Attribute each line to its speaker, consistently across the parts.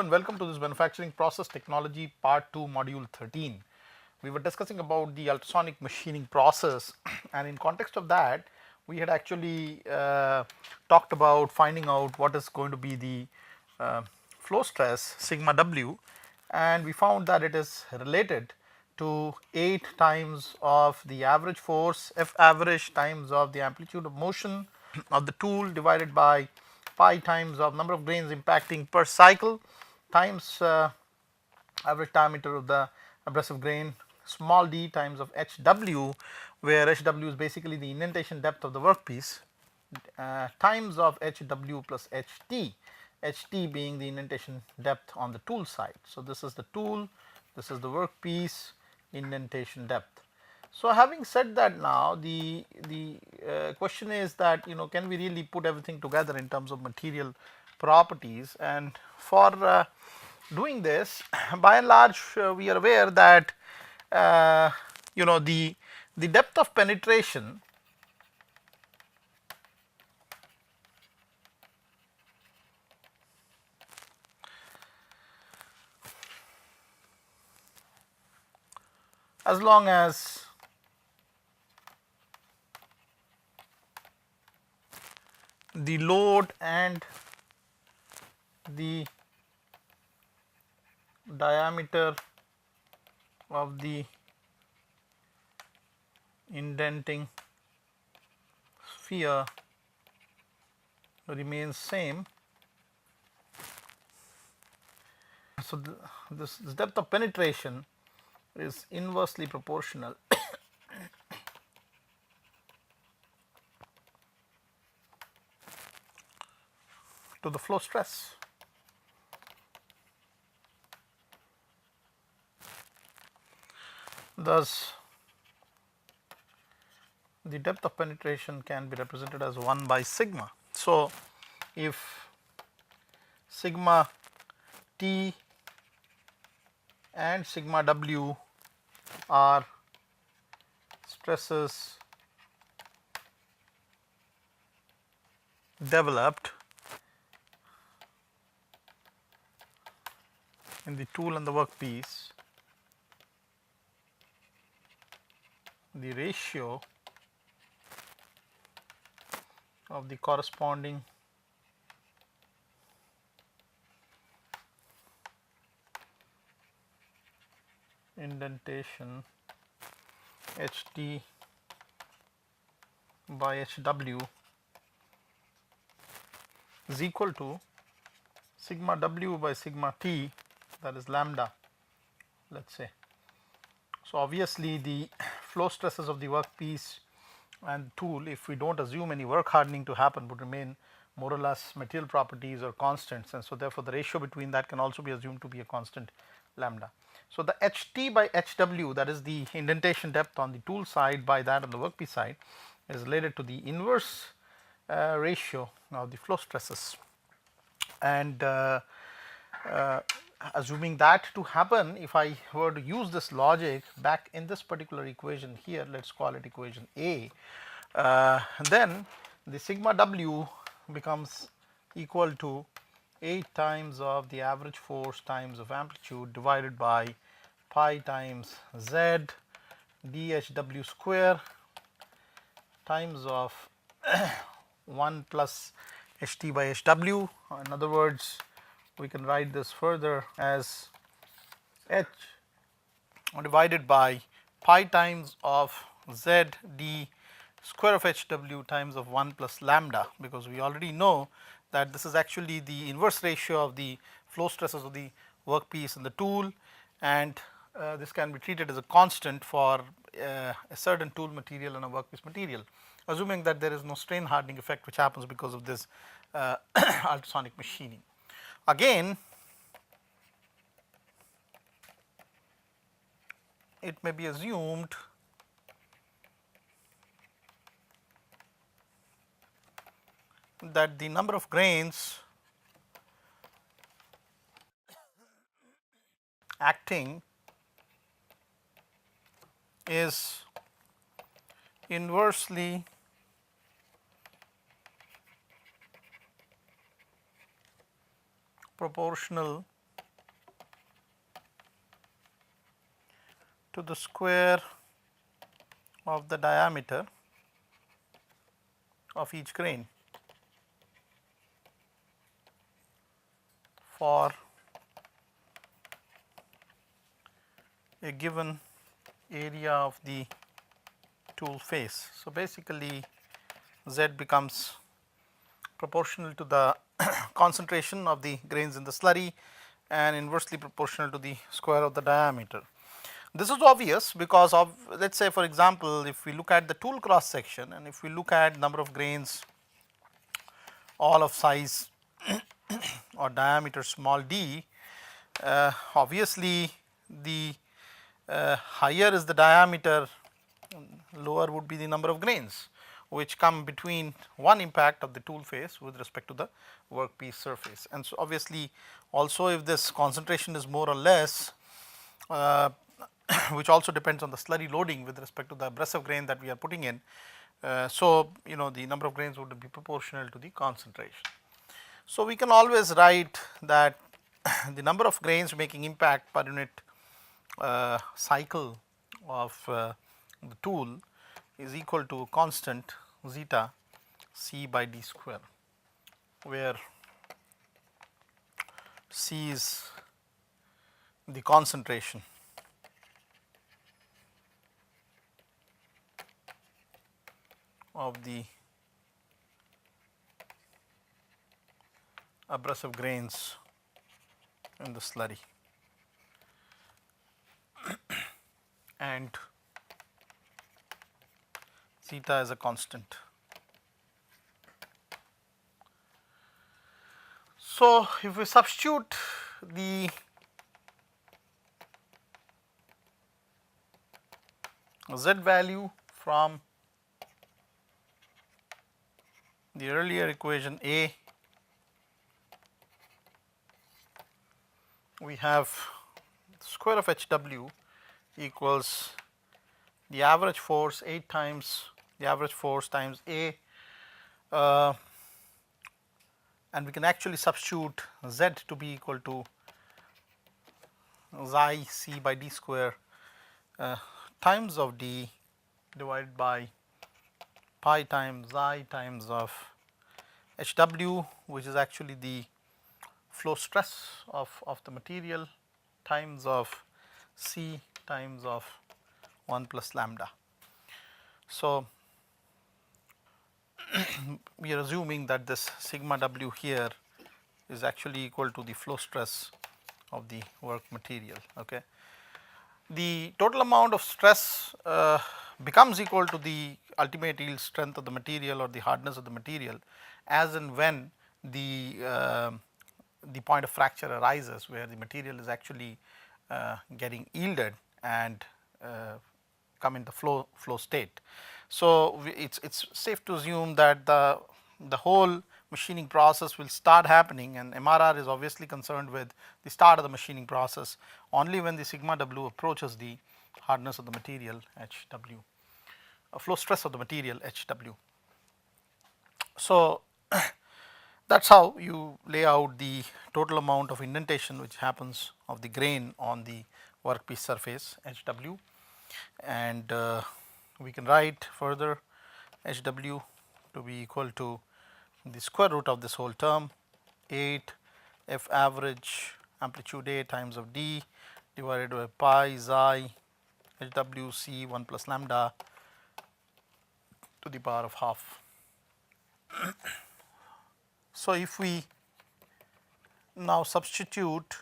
Speaker 1: and welcome to this manufacturing process technology part 2 module 13. We were discussing about the ultrasonic machining process and in context of that we had actually talked about finding out what is going to be the flow stress sigma W, and we found that it is related to 8 times of the average force F average times of the amplitude of motion of the tool divided by pi times of number of grains impacting per cycle times average diameter of the abrasive grain small d times of HW, where HW is basically the indentation depth of the workpiece times of HW plus HT being the indentation depth on the tool side. So, this is the tool, this is the workpiece indentation depth. So, having said that, now the question is that can we really put everything together in terms of material properties, and for doing this by and large we are aware that the depth of penetration as long as the load and the diameter of the indenting sphere remains same. So, this depth of penetration is inversely proportional to the flow stress. Thus, the depth of penetration can be represented as 1 by sigma. So, if sigma T and sigma W are stresses developed in the tool and the workpiece, the ratio of the corresponding indentation HT by HW is equal to sigma W by sigma T, that is lambda, let us say. So, obviously the flow stresses of the workpiece and tool, if we do not assume any work hardening to happen, would remain more or less material properties or constants, and so therefore, the ratio between that can also be assumed to be a constant lambda. So, the HT by HW, that is the indentation depth on the tool side by that on the workpiece side, is related to the inverse ratio of the flow stresses, and assuming that to happen, if I were to use this logic back in this particular equation here, let us call it equation A, then the sigma W becomes equal to 8 times of the average force times of amplitude divided by pi times Z dHW square times of 1 plus HT by HW. In other words, we can write this further as H divided by pi times of Z d square of HW times of 1 plus lambda, because we already know that this is actually the inverse ratio of the flow stresses of the workpiece and the tool, and this can be treated as a constant for a certain tool material and a workpiece material, assuming that there is no strain hardening effect which happens because of this ultrasonic machining. Again, it may be assumed that the number of grains acting is inversely proportional to the square of the diameter of each grain for a given area of the tool face. So, basically Z becomes proportional to the concentration of the grains in the slurry and inversely proportional to the square of the diameter. This is obvious because of, let us say for example, if we look at the tool cross section and if we look at number of grains all of size or diameter small d, obviously the higher is the diameter, lower would be the number of grains which come between one impact of the tool face with respect to the workpiece surface. And so, obviously also if this concentration is more or less, which also depends on the slurry loading with respect to the abrasive grain that we are putting in. So, the number of grains would be proportional to the concentration. So, we can always write that the number of grains making impact per unit cycle of the tool is equal to constant zeta C by d square, where C is the concentration of the abrasive grains in the slurry and zeta is a constant. So, if we substitute the Z value from the earlier equation A, we have square of HW equals the average force 8 times the average force times A, and we can actually substitute Z to be equal to xi C by d square times of d divided by pi times I times of HW, which is actually the flow stress of the material times of C times of 1 plus lambda. So, we are assuming that this sigma W here is actually equal to the flow stress of the work material. Okay. The total amount of stress becomes equal to the ultimate yield strength of the material or the hardness of the material as and when the point of fracture arises, where the material is actually getting yielded and come in the flow state. So, it is safe to assume that the whole machining process will start happening, and MRR is obviously concerned with the start of the machining process only when the sigma W approaches the hardness of the material HW, flow stress of the material HW. So, that is how you lay out the total amount of indentation which happens of the grain on the workpiece surface HW, and we can write further HW to be equal to the square root of this whole term 8 F average amplitude A times of d divided by pi xi HW C 1 plus lambda to the power of half. So, if we now substitute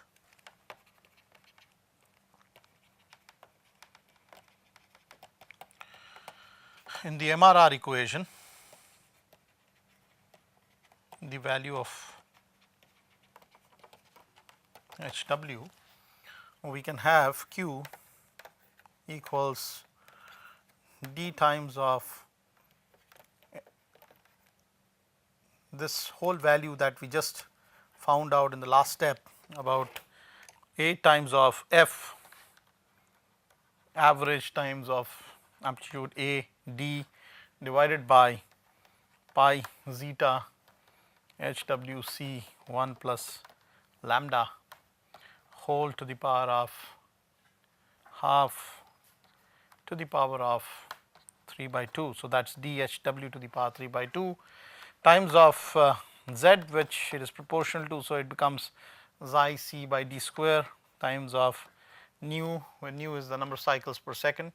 Speaker 1: in the MRR equation the value of HW, we can have Q equals d times of this whole value that we just found out in the last step, about 8 times of F average times of amplitude A d divided by pi zeta HWC 1 plus lambda whole to the power of half to the power of 3 by 2. So, that is dHw to the power 3 by 2 times of z, which it is proportional to. So, it becomes xi c by d square times of nu, where nu is the number of cycles per second.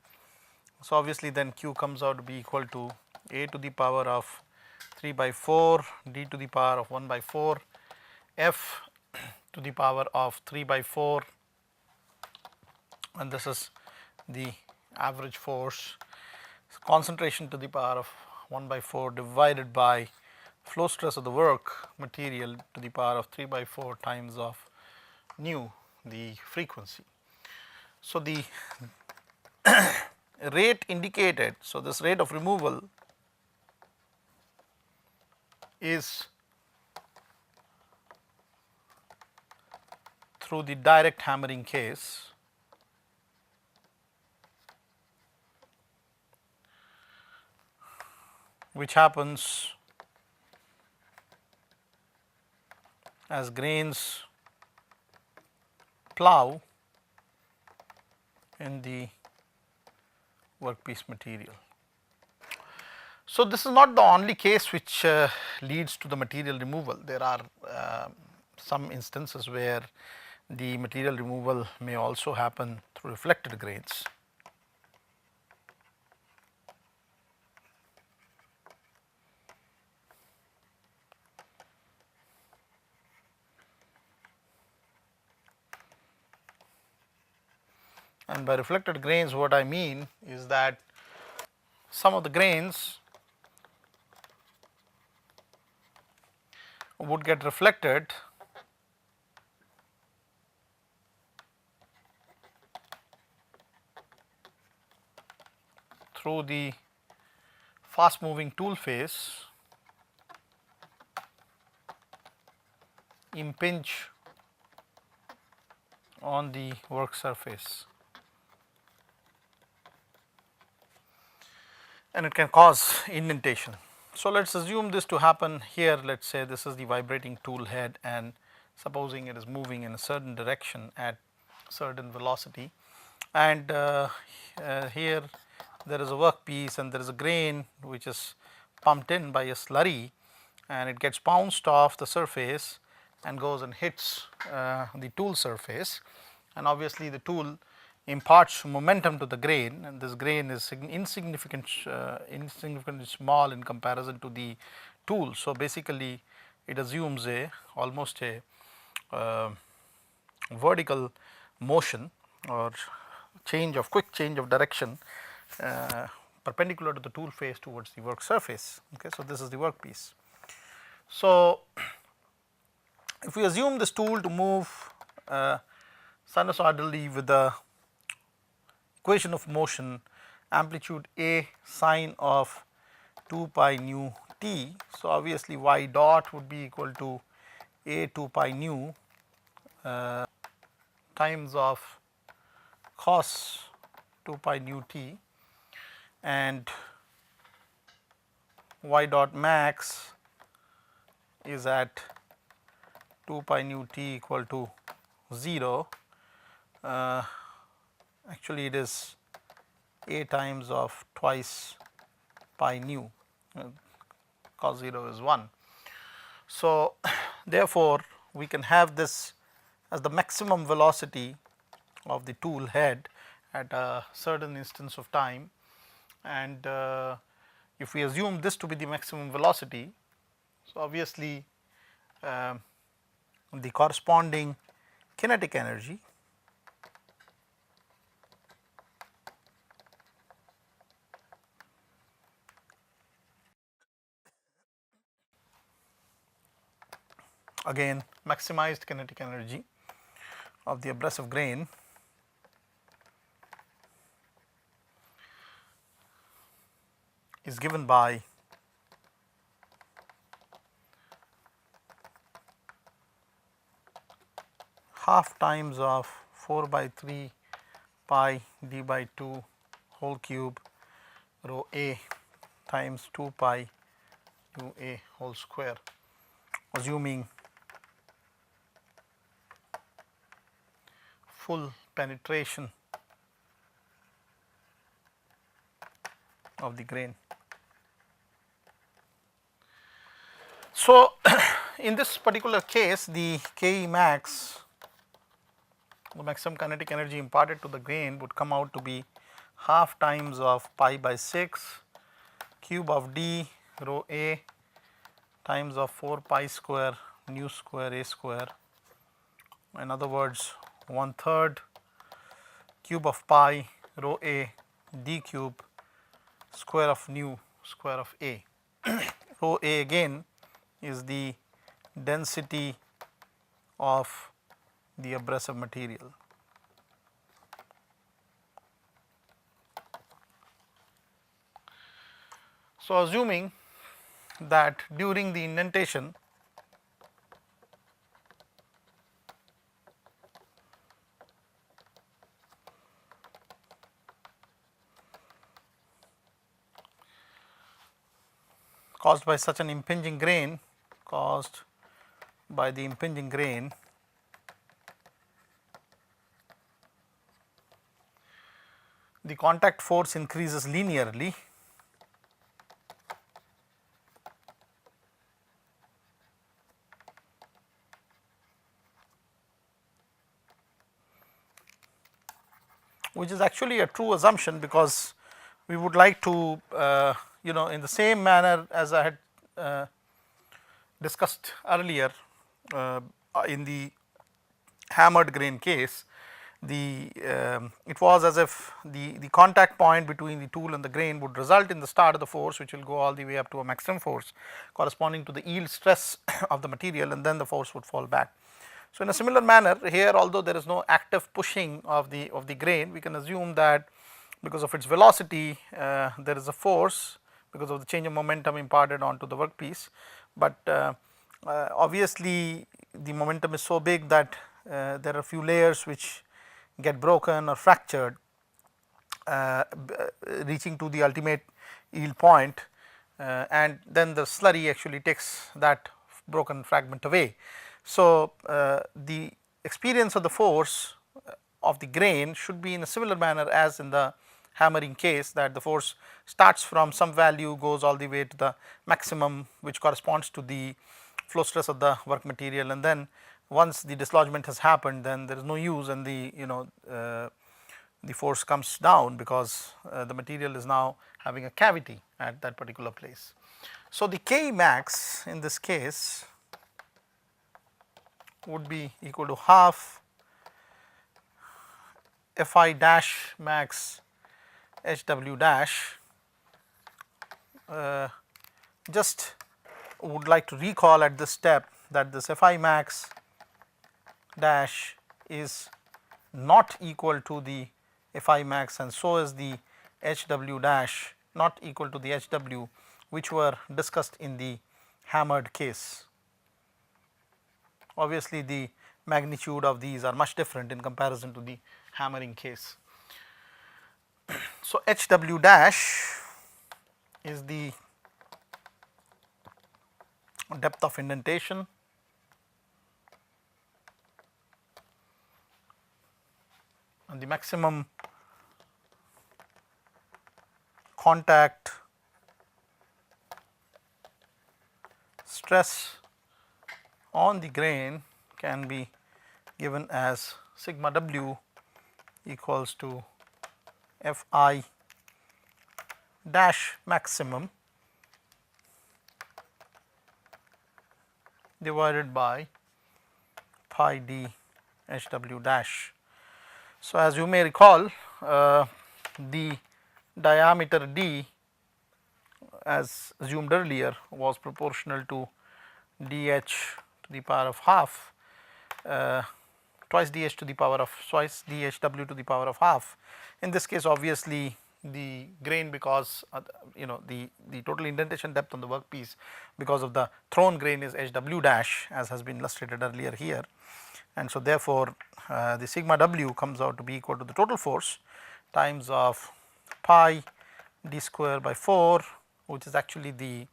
Speaker 1: So, obviously, then q comes out to be equal to a to the power of 3 by 4 d to the power of 1 by 4 f to the power of 3 by 4, and this is the average force concentration to the power of 1 by 4 divided by flow stress of the work material to the power of 3 by 4 times of nu, the frequency. So, the rate indicated, so this rate of removal is through the direct hammering case, which happens as grains plow in the workpiece material. So, this is not the only case which leads to the material removal. There are some instances where the material removal may also happen through reflected grains. And by reflected grains, what I mean is that some of the grains would get reflected through the fast moving tool face, impinge on the work surface, and it can cause indentation. So, let us assume this to happen here. Let us say this is the vibrating tool head, and supposing it is moving in a certain direction at certain velocity, and here there is a workpiece and there is a grain which is pumped in by a slurry, and it gets bounced off the surface and goes and hits the tool surface, and obviously the tool imparts momentum to the grain, and this grain is insignificantly small in comparison to the tool. So, basically it assumes almost a vertical motion or quick change of direction perpendicular to the tool face towards the work surface. Okay. So, this is the workpiece. So, if we assume this tool to move sinusoidally with the equation of motion amplitude a sine of 2 pi nu t. So, obviously y dot would be equal to a 2 pi nu times of cos 2 pi nu t, and y dot max is at 2 pi nu t equal to 0. Actually it is a times of twice pi nu, cos 0 is 1. So, therefore, we can have this as the maximum velocity of the tool head at a certain instance of time, and if we assume this to be the maximum velocity, so obviously the corresponding kinetic energy again maximized kinetic energy of the abrasive grain is given by half times of 4 by 3 pi d by 2 whole cube rho a times 2 pi u a whole square, assuming full penetration of the grain. So, in this particular case the Ke max, the maximum kinetic energy imparted to the grain would come out to be half times of pi by 6 cube of d rho a times of 4 pi square nu square a square, in other words 1/3 cube of pi rho a d cube square of nu square of a. Rho a again is the density of the abrasive material. So, assuming that during the indentation caused by such an impinging grain, the contact force increases linearly which is actually a true assumption, because we would like to in the same manner as I had discussed earlier in the hammered grain case, it was as if the contact point between the tool and the grain would result in the start of the force, which will go all the way up to a maximum force corresponding to the yield stress of the material, and then the force would fall back. So, in a similar manner here, although there is no active pushing of the grain, we can assume that because of its velocity there is a force because of the change of momentum imparted onto the workpiece, but obviously the momentum is so big that there are a few layers which get broken or fractured reaching to the ultimate yield point, and then the slurry actually takes that broken fragment away. So, the experience of the force of the grain should be in a similar manner as in the hammering case, that the force starts from some value, goes all the way to the maximum, which corresponds to the flow stress of the work material, and then once the dislodgement has happened, then there is no use, and the force comes down because the material is now having a cavity at that particular place. So, the Ke max in this case would be equal to half Fi dash max Hw dash. Just would like to recall at this step that this Fi max dash is not equal to the Fi max, and so is the Hw dash not equal to the Hw, which were discussed in the hammered case. Obviously, the magnitude of these are much different in comparison to the hammering case. So, Hw dash is the depth of indentation and the maximum contact stress on the grain can be given as sigma w equals to Fi dash maximum divided by pi d Hw dash. So, as you may recall, the diameter d, as assumed earlier, was proportional to dh to the power of half, twice dh to the power of twice dhw to the power of half. In this case, obviously the grain, because the total indentation depth on the workpiece because of the thrown grain is Hw dash, as has been illustrated earlier here, and so therefore the sigma w comes out to be equal to the total force times of pi d square by 4, which is actually the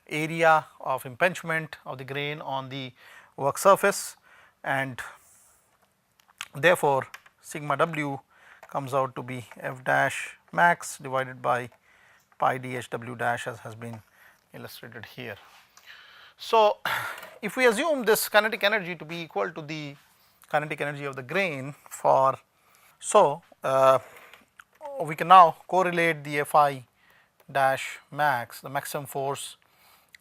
Speaker 1: area of impingement of the grain on the work surface, and therefore sigma w comes out to be F dash max divided by pi d HW dash as has been illustrated here. So, if we assume this kinetic energy to be equal to the kinetic energy of the grain for, so we can now correlate the Fi dash max, the maximum force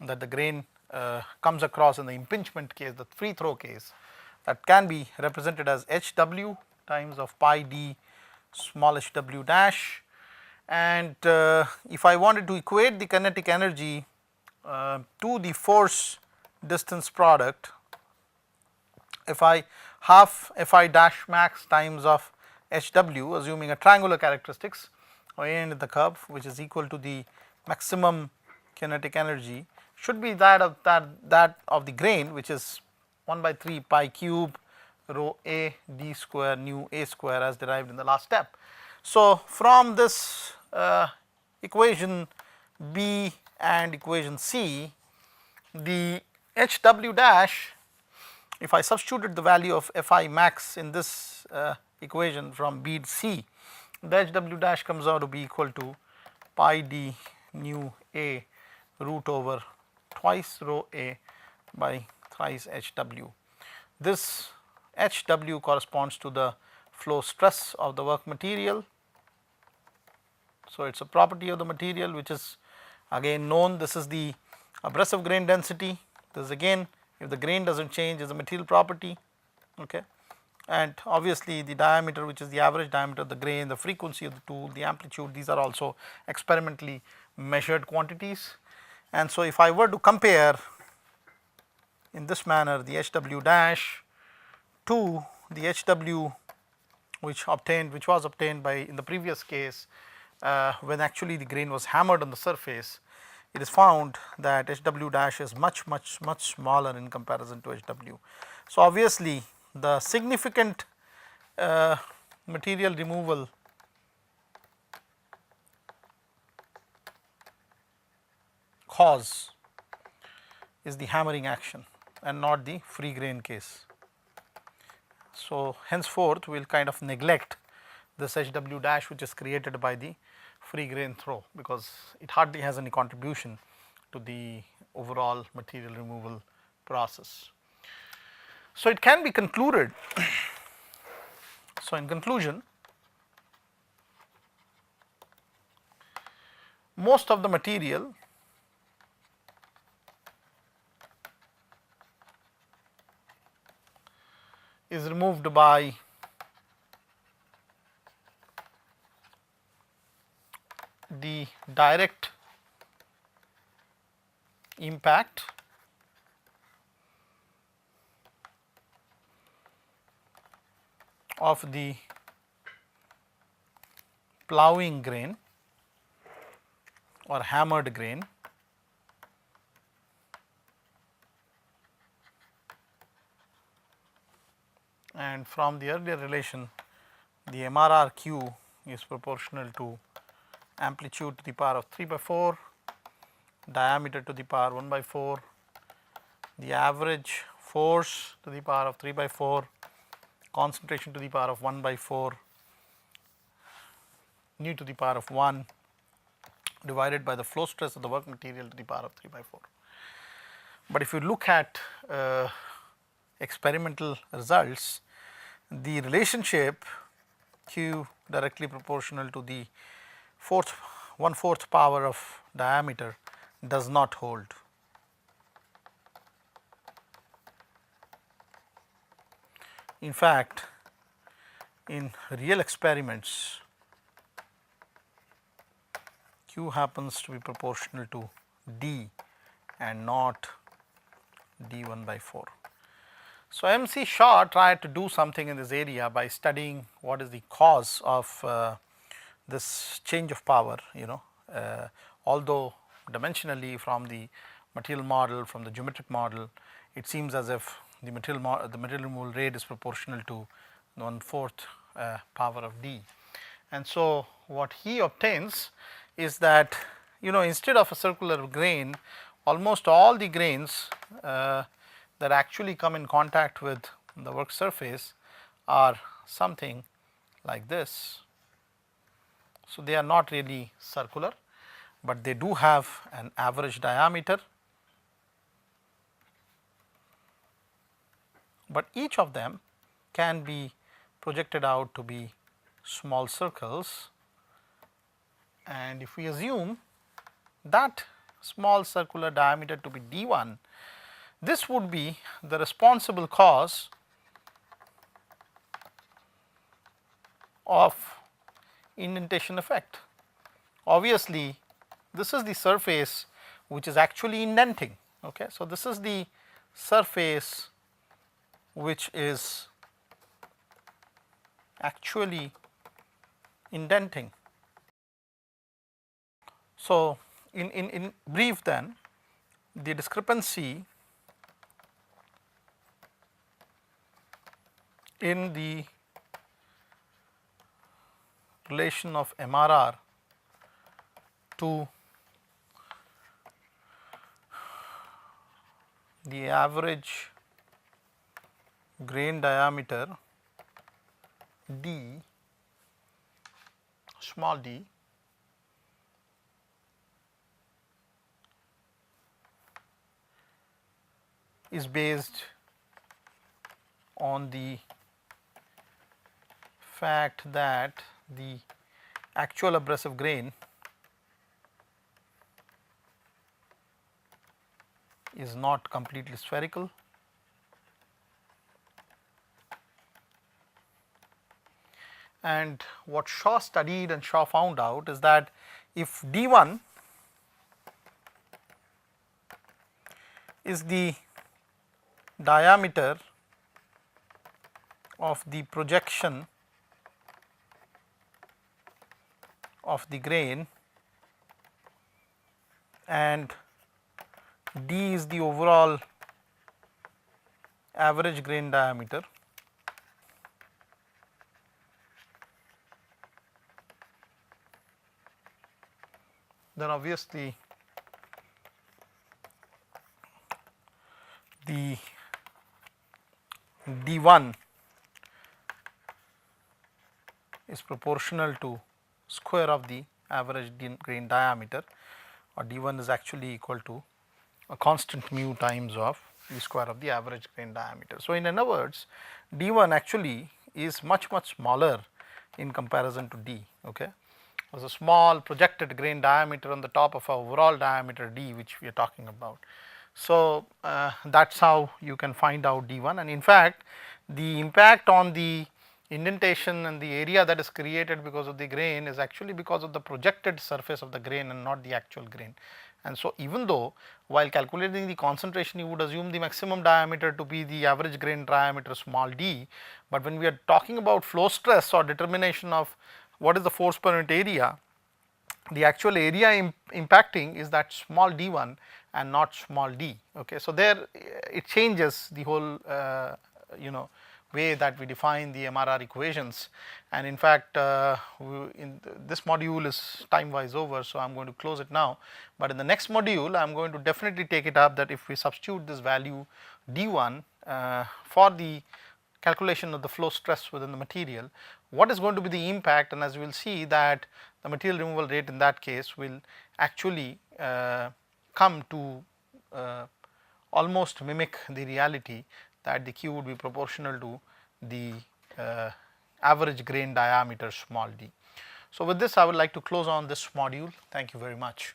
Speaker 1: that the grain comes across in the impingement case, the free throw case, that can be represented as Hw times of pi d small hw dash. And if I wanted to equate the kinetic energy to the force distance product, Fi half Fi dash max times of Hw, assuming a triangular characteristics in the curve, which is equal to the maximum kinetic energy, should be that of the grain, which is 1 by 3 pi cube rho a d square nu a square as derived in the last step. So, from this equation B and equation C, the Hw dash, if I substituted the value of Fi max in this equation from B to C, the Hw dash comes out to be equal to pi d nu a root over twice rho a by thrice Hw. This Hw corresponds to the flow stress of the work material. So, it is a property of the material which is again known. This is the abrasive grain density. This is again, if the grain does not change, is a material property, okay. And obviously the diameter, which is the average diameter of the grain, the frequency of the tool, the amplitude, these are also experimentally measured quantities. And so, if I were to compare in this manner the Hw dash to the Hw which was obtained by in the previous case, when actually the grain was hammered on the surface, it is found that Hw dash is much smaller in comparison to Hw. So, obviously the significant material removal cause is the hammering action and not the free grain case. So, henceforth we will kind of neglect this Hw dash which is created by the free grain throw, because it hardly has any contribution to the overall material removal process. So, it can be concluded. So, in conclusion, most of the material is removed by the direct impact of the ploughing grain or hammered grain and from the earlier relation the MRRQ is proportional to amplitude to the power of 3 by 4, diameter to the power 1 by 4, the average force to the power of 3 by 4, concentration to the power of 1 by 4, nu to the power of 1 divided by the flow stress of the work material to the power of 3 by 4. But if you look at experimental results, the relationship Q directly proportional to the 1/4 power of diameter does not hold. In fact, in real experiments, Q happens to be proportional to D and not D1 by 4. So, MC Shaw tried to do something in this area by studying what is the cause of this change of power, although dimensionally from the material model, from the geometric model, it seems as if the material removal rate is proportional to 1/4 power of D. And so, what he obtains is that instead of a circular grain, almost all the grains that actually come in contact with the work surface are something like this. So, they are not really circular, but they do have an average diameter, but each of them can be projected out to be small circles. And if we assume that small circular diameter to be d1, this would be the responsible cause of indentation effect. Obviously, this is the surface which is actually indenting. Okay. So, this is the surface which is actually indenting. So, in brief then, the discrepancy in the relation of MRR to the average grain diameter d, small d, is based on the fact that the actual abrasive grain is not completely spherical, and what Shaw studied and Shaw found out is that if d1 is the diameter of the projection of the grain and d is the overall average grain diameter, then obviously the d1 is proportional to square of the average grain diameter, or d1 is actually equal to a constant mu times of the square of the average grain diameter. So, in other words, d1 actually is much smaller in comparison to d. Okay. There's a small projected grain diameter on the top of our overall diameter d, which we are talking about. So, that is how you can find out d1, and in fact, the impact on the indentation and the area that is created because of the grain is actually because of the projected surface of the grain and not the actual grain. And so, even though while calculating the concentration you would assume the maximum diameter to be the average grain diameter small d, but when we are talking about flow stress or determination of what is the force per unit area, the actual area impacting is that small d1 and not small d. Okay. So, there it changes the whole way that we define the MRR equations, and in fact, in this module is time wise over. So, I am going to close it now, but in the next module I am going to definitely take it up that if we substitute this value d1 for the calculation of the flow stress within the material, what is going to be the impact, and as we will see that the material removal rate in that case will actually come to almost mimic the reality that the Q would be proportional to the average grain diameter small d. So, with this I would like to close on this module. Thank you very much.